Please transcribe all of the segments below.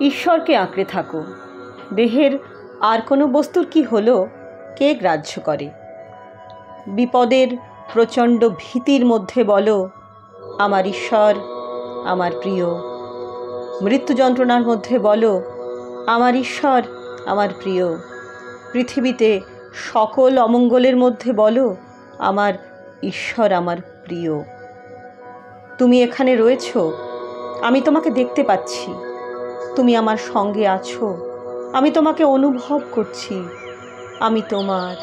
ঈশ্বরকে আঁকড়ে থাকো। দেহের আর কোনো বস্তুর কি হলো কে গ্রাহ্য করে? বিপদের প্রচণ্ড ভীতির মধ্যে বলো, আমার ঈশ্বর আমার প্রিয়। মৃত্যু যন্ত্রণার মধ্যে বলো, আমার ঈশ্বর আমার প্রিয়। পৃথিবীতে সকল অমঙ্গলের মধ্যে বলো, আমার ঈশ্বর আমার প্রিয়। তুমি এখানে রয়েছো, আমি তোমাকে দেখতে পাচ্ছি। তুমি আমার সঙ্গে আছো, আমি তোমাকে অনুভব করছি। আমি তোমার,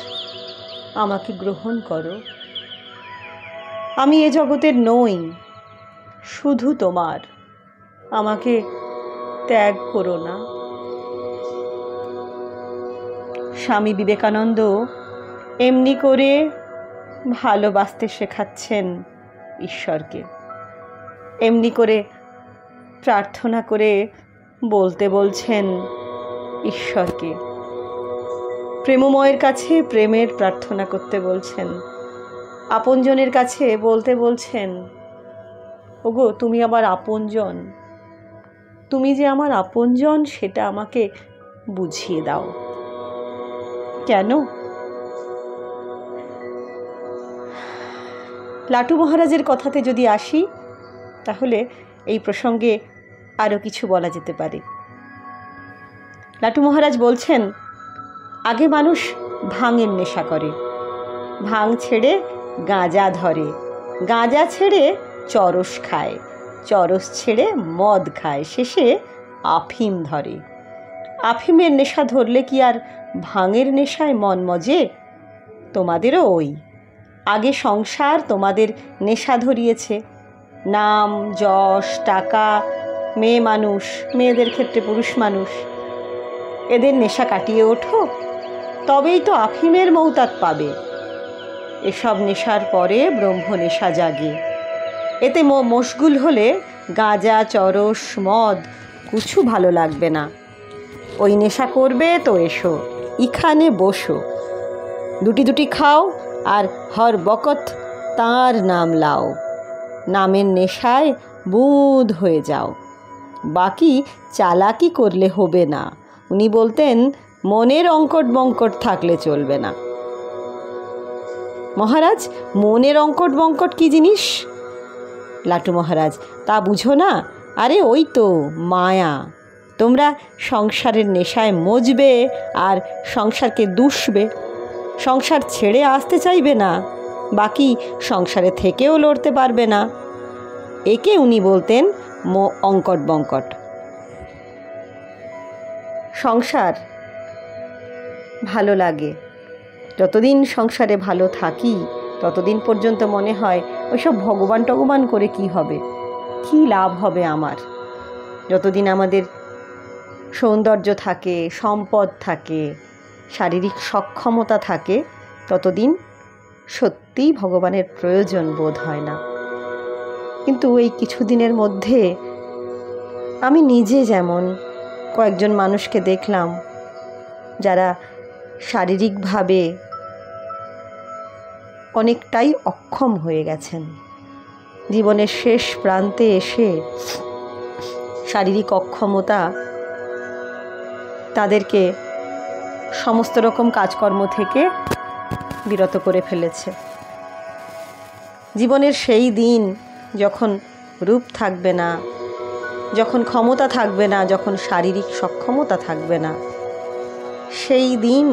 আমাকে গ্রহণ করো। আমি এ জগতের নই, শুধু তোমার। আমাকে ত্যাগ করো না। স্বামী বিবেকানন্দ এমনি করে ভালোবাসতে শেখাচ্ছেন ঈশ্বরকে। এমনি করে প্রার্থনা করে বলতে বলছেন ঈশ্বরকে। প্রেমময়ের কাছে প্রেমের প্রার্থনা করতে বলছেন। আপনজনের কাছে বলতে বলছেন, ওগো তুমি আমার আপনজন, তুমি যে আমার আপনজন সেটা আমাকে বুঝিয়ে দাও। কেন? লাটু মহারাজের কথাতে যদি আসি, তাহলে এই প্রসঙ্গে আরও কিছু বলা যেতে পারে। লাটু মহারাজ বলছেন, আগে মানুষ ভাঙের নেশা করে, ভাঙ ছেড়ে গাঁজা ধরে, গাঁজা ছেড়ে চরস খায়, চরস ছেড়ে মদ খায়, শেষে আফিম ধরে। আফিমের নেশা ধরলে কি আর ভাঙের নেশায় মন মজে? তোমাদেরও ওই। আগে সংসার তোমাদের নেশা ধরিয়েছে। নাম, যশ, টাকা, মেয়ে মানুষ, মেয়েদের ক্ষেত্রে পুরুষ মানুষ, এদের নেশা কাটিয়ে ওঠো, তবেই তো আফিমের মৌতাত পাবে। এসব নেশার পরে ব্রহ্ম নেশা জাগে। এতে মশগুল হলে গাঁজা, চরস, মদ কিছু ভালো লাগবে না। ওই নেশা করবে তো এসো, এখানে বসো, দুটি দুটি খাও আর হর বকত তাঁর নাম লাও। নামের নেশায় বুঁদ হয়ে যাও, বাকি চালাকি করলে হবে না। উনি বলতেন, মনের অঙ্কট বঙ্কট থাকলে চলবে না। মহারাজ, মনের অঙ্কট বঙ্কট কী জিনিস? লাটু মহারাজ, তা বুঝো না? আরে ওই তো মায়া। তোমরা সংসারের নেশায় মজবে আর সংসারকে দুষবে, সংসার ছেড়ে আসতে চাইবে না, বাকি সংসারে থেকেও লড়তে পারবে না। একে উনি বলতেন অঙ্কট বঙ্কট। সংসার ভালো লাগে, যতদিন সংসারে ভালো থাকি ততদিন পর্যন্ত মনে হয় ওইসব ভগবান টগবান করে কি হবে, কি লাভ হবে আমার। যতদিন আমাদের সৌন্দর্য থাকে, সম্পদ থাকে, শারীরিক সক্ষমতা থাকে, ততদিন সত্যিই ভগবানের প্রয়োজন বোধ হয় না। কিন্তু এই কিছুদিনের মধ্যে আমি নিজে যেমন কয়েকজন মানুষকে দেখলাম যারা শারীরিকভাবে অনেকটাই অক্ষম হয়ে গেছেন। জীবনের শেষ প্রান্তে এসে শারীরিক অক্ষমতা তাদেরকে সমস্ত রকম কাজকর্ম থেকে বিরত করে ফেলেছে। জীবনের সেই দিন যখন রূপ থাকবে না, যখন ক্ষমতা থাকবে না, যখন শারীরিক সক্ষমতা থাকবে না, সেই দিন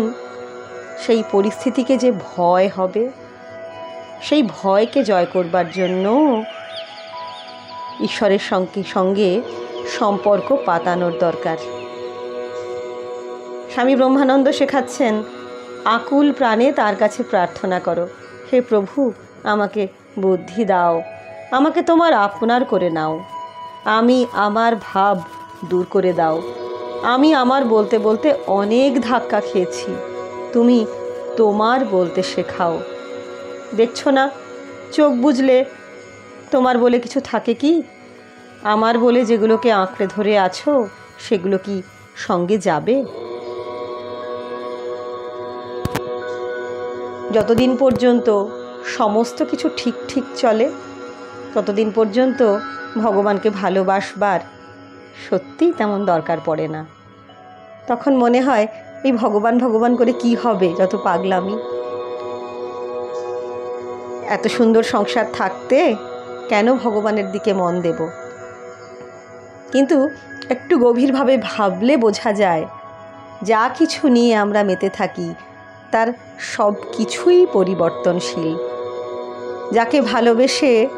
সেই পরিস্থিতিকে যে ভয় হবে, সেই ভয়কে জয় করবার জন্য ঈশ্বরের সঙ্গে সম্পর্ক পাতানোর দরকার। স্বামী ব্রহ্মানন্দ শেখাচ্ছেন, আকুল প্রাণে তার কাছে প্রার্থনা করো, হে প্রভু আমাকে বুদ্ধি দাও, আমাকে তোমার আপনার করে নাও, আমি আমার ভাব দূর করে দাও। আমি আমার বলতে বলতে অনেক ধাক্কা খেয়েছি, তুমি তোমার বলতে শেখাও। দেখছো না, চোখ বুঝলে তোমার বলে কিছু থাকে কি? আমার বলে যেগুলোকে আঁকড়ে ধরে আছো সেগুলো কি সঙ্গে যাবে? যতদিন পর্যন্ত সমস্ত কিছু ঠিক ঠিক চলে ততদিন পর্যন্ত ভগবানকে ভালোবাসবার সত্যিই তেমন দরকার পড়ে না। তখন মনে হয় এই ভগবান ভগবান করে কি হবে, যত পাগলামি। এত সুন্দর সংসার থাকতে কেন ভগবানের দিকে মন দেব? কিন্তু একটু গভীরভাবে ভাবলে বোঝা যায়, যা কিছু নিয়ে আমরা মেতে থাকি তার সব কিছুই পরিবর্তনশীল। যাকে ভালোবেসে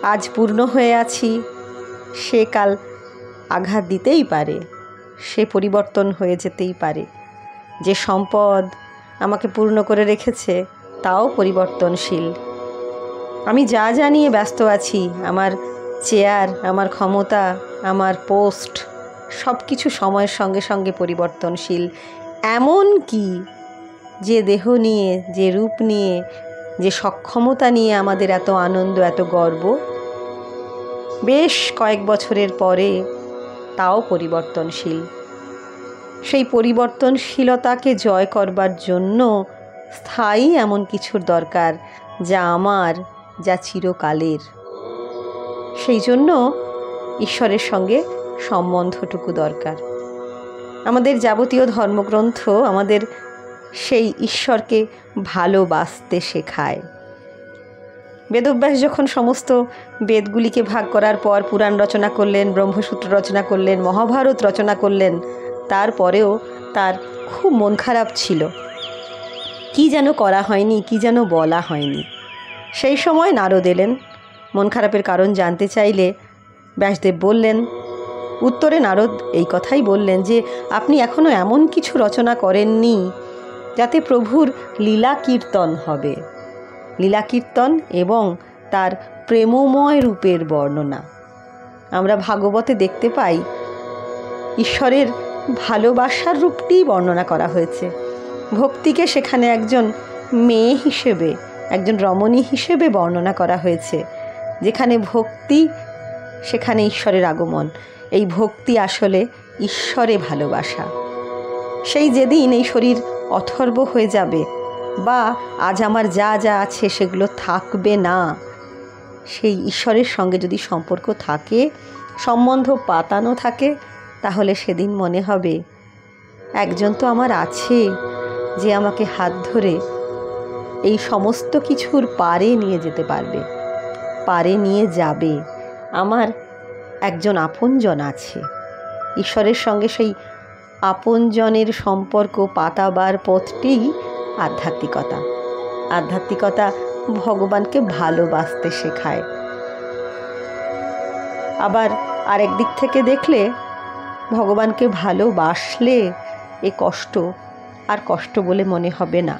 আজ পূর্ণ হয়ে আছি, সে কাল আঘাত দিতেই পারে, সে পরিবর্তন হয়ে যেতেই পারে। যে সম্পদ আমাকে পূর্ণ করে রেখেছে তাও পরিবর্তনশীল। আমি যা যা নিয়ে ব্যস্ত আছি, আমার চেয়ার, আমার ক্ষমতা, আমার পোস্ট, সব কিছু সময়ের সঙ্গে সঙ্গে পরিবর্তনশীল। এমন কি যে দেহ নিয়ে, যে রূপ নিয়ে, যে সক্ষমতা নিয়ে আমাদের এত আনন্দ, এত গর্ব, বেশ কয়েক বছরের পরে তাও পরিবর্তনশীল। সেই পরিবর্তনশীলতাকে জয় করবার জন্য স্থায়ী এমন কিছুর দরকার, যা আমার, যা চিরকালের। সেই জন্য ঈশ্বরের সঙ্গে সম্বন্ধটুকু দরকার। আমাদের যাবতীয় ধর্মগ্রন্থ আমাদের সেই ঈশ্বরকে ভালোবাসতে শেখায়। বেদব্যাস যখন সমস্ত বেদগুলিকে ভাগ করার পর পুরাণ রচনা করলেন, ব্রহ্মসূত্র রচনা করলেন, মহাভারত রচনা করলেন, তারপরেও তার খুব মন খারাপ ছিল। কি যেন করা হয়নি, কি যেন বলা হয়নি। সেই সময় নারদ এলেন। মন খারাপের কারণ জানতে চাইলে ব্যাসদেব বললেন, উত্তরে নারদ এই কথাই বললেন যে আপনি এখনও এমন কিছু রচনা করেননি যাতে প্রভুর লীলা কীর্তন হবে। লীলা কীর্তন এবং তার প্রেমময় রূপের বর্ণনা। আমরা ভাগবতে দেখতে পাই ঈশ্বরের ভালোবাসার রূপটিই বর্ণনা করা হয়েছে। ভক্তিকে সেখানে একজন মেয়ে হিসেবে, একজন রমণী হিসেবে বর্ণনা করা হয়েছে। যেখানে ভক্তি সেখানে ঈশ্বরের আগমন। এই ভক্তি আসলে ঈশ্বরে ভালোবাসা। সেই যেদিন এই শরীর অথর্ব হয়ে যাবে বা আজ আমার যা যা আছে সেগুলো থাকবে না, সেই ঈশ্বরের সঙ্গে যদি সম্পর্ক থাকে, সম্বন্ধ পাতানো থাকে, তাহলে সেদিন মনে হবে একজন তো আমার আছে যে আমাকে হাত ধরে এই সমস্ত কিছুর পারে নিয়ে যেতে পারবে, পারে নিয়ে যাবে। আমার একজন আপনজন আছে। ঈশ্বরের সঙ্গে সেই আপনজনের সম্পর্ক পাতাবার পথটি আধ্যাত্মিকতা। আধ্যাত্মিকতা ভগবানকে ভালোবাসতে শেখায়। আবার আরেক দিক থেকে দেখলে ভগবানকে ভালোবাসলে এ কষ্ট আর কষ্ট বলে মনে হবে না।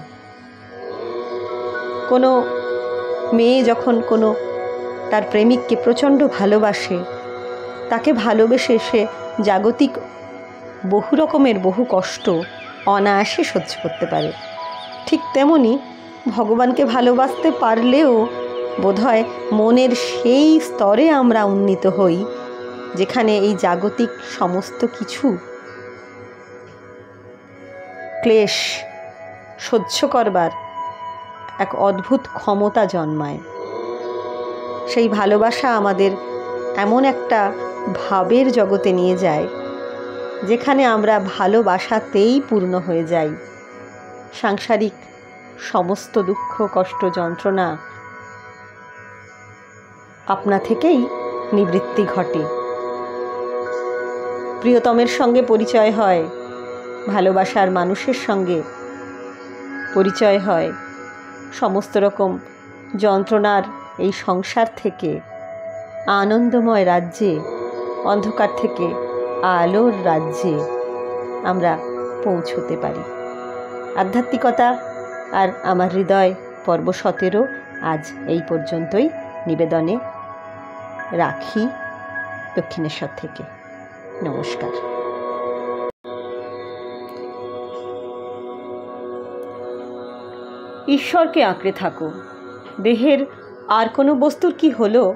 কোনো মেয়ে যখন কোনো তার প্রেমিককে প্রচণ্ড ভালোবাসে, তাকে ভালোবেসে সে জাগতিক বহু রকমের বহু কষ্ট অনায়াসে সহ্য করতে পারে। ঠিক তেমনি ভগবানকে ভালোবাসতে পারলেও বোধহয় মনের সেই স্তরে আমরা উন্নীত হই যেখানে এই জাগতিক সমস্ত কিছু ক্লেশ সহ্য করবার এক অদ্ভুত ক্ষমতা জন্মায়। সেই ভালোবাসা আমাদের এমন একটা ভাবের জগতে নিয়ে যায় যেখানে আমরা ভালোবাসাতেই পূর্ণ হয়ে যাই। সাংসারিক সমস্ত দুঃখ, কষ্ট, যন্ত্রণা আপনা থেকেই নিবৃত্তি ঘটে। প্রিয়তমের সঙ্গে পরিচয় হয়, ভালোবাসার মানুষের সঙ্গে পরিচয় হয়। সমস্ত রকম যন্ত্রণার এই সংসার থেকে আনন্দময় রাজ্যে, অন্ধকার থেকে আলোর রাজ্যে আমরা পৌঁছতে পারি। আধ্যাত্মিকতা আর আমার হৃদয় পর্ব 17 আজ এই পর্যন্তই নিবেদনে রাখি দক্ষিণেশ্বর থেকে। নমস্কার। ঈশ্বরকে আঁকড়ে থাকো। দেহের আর কোনো বস্তুর কি হলো